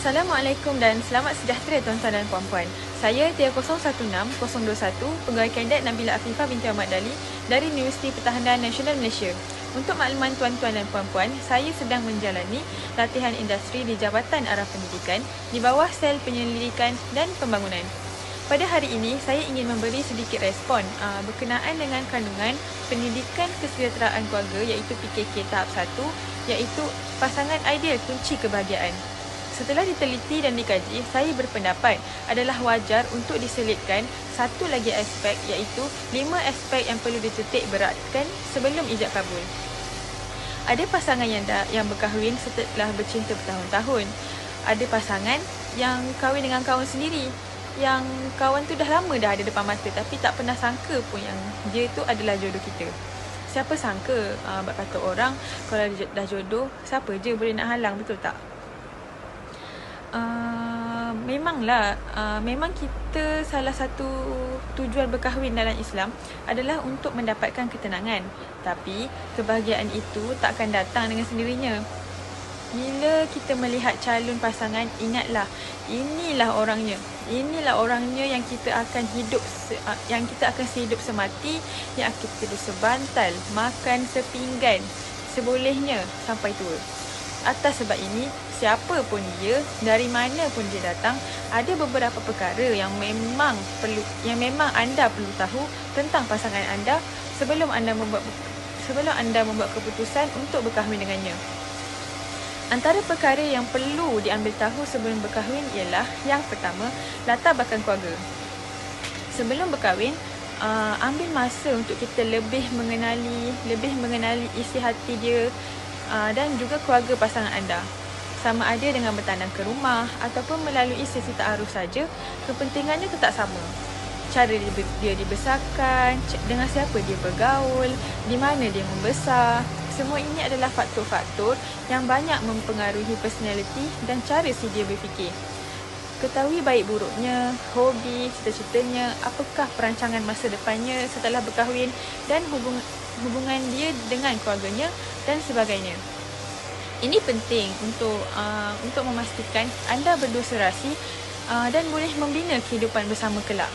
Assalamualaikum dan selamat sejahtera tuan-tuan dan puan-puan. Saya Tia 016021, Pegawai Kadet Nabila Afifah binti Ahmad Dali dari Universiti Pertahanan Nasional Malaysia. Untuk makluman tuan-tuan dan puan-puan, saya sedang menjalani latihan industri di Jabatan Arah Pendidikan di bawah Sel Penyelidikan dan Pembangunan. Pada hari ini, saya ingin memberi sedikit respon berkenaan dengan kandungan Pendidikan Kesejahteraan Keluarga iaitu PKK tahap 1, iaitu pasangan ideal kunci kebahagiaan. Setelah diteliti dan dikaji, saya berpendapat adalah wajar untuk diselitkan satu lagi aspek iaitu 5 aspek yang perlu dititik beratkan sebelum ijab kabul. Ada pasangan yang berkahwin setelah bercinta bertahun-tahun. Ada pasangan yang kahwin dengan kawan sendiri. Yang kawan tu dah lama dah ada depan mata tapi tak pernah sangka pun yang dia tu adalah jodoh kita. Siapa sangka, kata orang, kalau dah jodoh, siapa je boleh nak halang, betul tak? Memang kita salah satu tujuan berkahwin dalam Islam adalah untuk mendapatkan ketenangan. Tapi kebahagiaan itu tak akan datang dengan sendirinya. Bila kita melihat calon pasangan, ingatlah inilah orangnya. Inilah orangnya yang kita akan sehidup semati, yang akan kita tidur sebantal, makan sepinggan sebolehnya sampai tua. Atas sebab ini, siapa pun dia, dari mana pun dia datang, ada beberapa perkara yang memang anda perlu tahu tentang pasangan anda sebelum anda membuat keputusan untuk berkahwin dengannya. Antara perkara yang perlu diambil tahu sebelum berkahwin ialah yang pertama, latar belakang keluarga. Sebelum berkahwin, ambil masa untuk kita lebih mengenali isi hati dia dan juga keluarga pasangan anda. Sama ada dengan bertanam ke rumah ataupun melalui sesi ta'aruf saja, kepentingannya tetap sama. Cara dia dibesarkan, dengan siapa dia bergaul, di mana dia membesar. Semua ini adalah faktor-faktor yang banyak mempengaruhi personaliti dan cara si dia berfikir. Ketahui baik buruknya, hobi, cita-citanya, apakah perancangan masa depannya setelah berkahwin dan hubungan dia dengan keluarganya dan sebagainya. Ini penting untuk memastikan anda berdua serasi dan boleh membina kehidupan bersama kelak.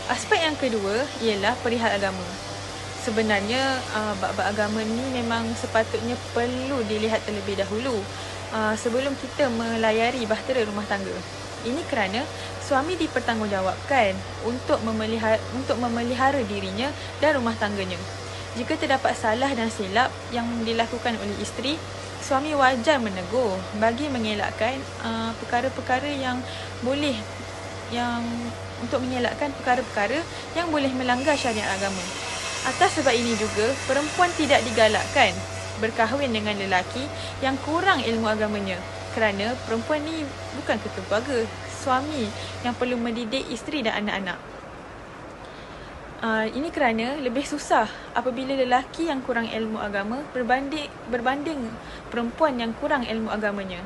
Aspek yang kedua ialah perihal agama. Sebenarnya bab-bab agama ni memang sepatutnya perlu dilihat terlebih dahulu sebelum kita melayari bahtera rumah tangga. Ini kerana suami dipertanggungjawabkan untuk memelihara dirinya dan rumah tangganya. Jika terdapat salah dan silap yang dilakukan oleh isteri, suami wajar menegur bagi mengelakkan perkara-perkara yang boleh melanggar syariat agama. Atas sebab ini juga, perempuan tidak digalakkan berkahwin dengan lelaki yang kurang ilmu agamanya, kerana perempuan ni bukan ketua keluarga, suami yang perlu mendidik isteri dan anak-anak. Ini kerana lebih susah apabila lelaki yang kurang ilmu agama berbanding perempuan yang kurang ilmu agamanya.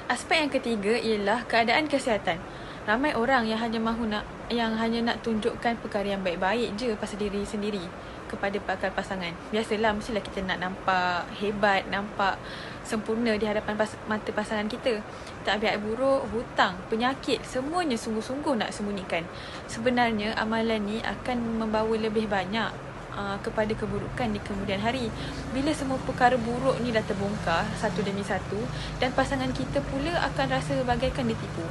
Aspek yang ketiga ialah keadaan kesihatan. Ramai orang yang hanya nak tunjukkan perkara yang baik-baik je pasal diri sendiri kepada bakal pasangan. Biasalah, mestilah kita nak nampak hebat, nampak sempurna di hadapan mata pasangan kita. Tak baik buruk, hutang, penyakit, semuanya sungguh-sungguh nak sembunyikan. Sebenarnya amalan ni akan membawa lebih banyak kepada keburukan di kemudian hari. Bila semua perkara buruk ni dah terbongkar satu demi satu, dan pasangan kita pula akan rasa bagaikan ditipu.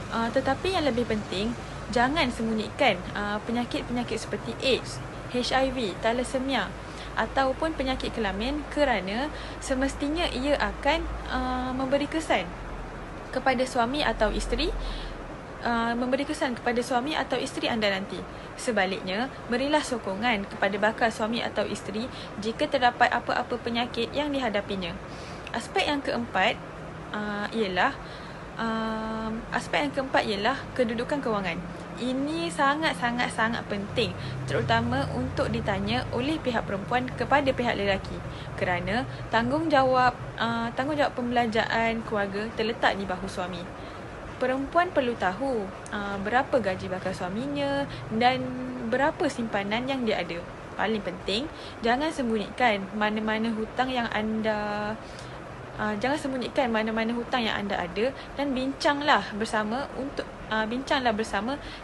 Tetapi yang lebih penting, jangan sembunyikan penyakit-penyakit seperti AIDS, HIV, thalassemia ataupun penyakit kelamin, kerana semestinya ia akan memberi kesan kepada suami atau isteri anda nanti. Sebaliknya, berilah sokongan kepada bakal suami atau isteri jika terdapat apa-apa penyakit yang dihadapinya. Aspek yang keempat ialah kedudukan kewangan. Ini sangat-sangat penting, terutama untuk ditanya oleh pihak perempuan kepada pihak lelaki, kerana tanggungjawab pembelanjaan keluarga terletak di bahu suami. Perempuan perlu tahu berapa gaji bakal suaminya dan berapa simpanan yang dia ada. Paling penting, jangan sembunyikan mana-mana hutang yang anda Jangan sembunyikan mana-mana hutang yang anda ada dan bincanglah bersama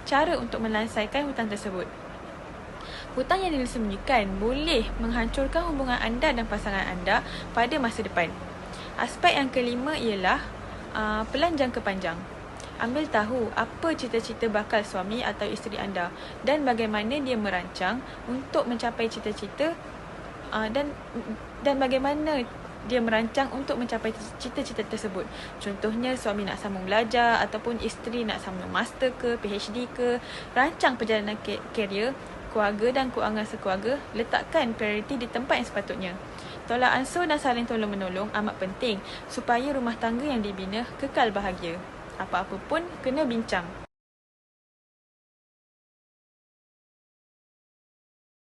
cara untuk menyelesaikan hutang tersebut. Hutang yang disembunyikan boleh menghancurkan hubungan anda dan pasangan anda pada masa depan. Aspek yang kelima ialah pelan jangka panjang. Ambil tahu apa cita-cita bakal suami atau isteri anda dan bagaimana dia merancang untuk mencapai cita-cita dan bagaimana dia merancang untuk mencapai cita-cita tersebut. Contohnya, suami nak sambung belajar ataupun isteri nak sambung master ke, PhD ke. Rancang perjalanan karier, keluarga dan kewangan sekeluarga. Letakkan prioriti di tempat yang sepatutnya. Tolak ansur dan saling tolong-menolong amat penting supaya rumah tangga yang dibina kekal bahagia. Apa-apa pun kena bincang.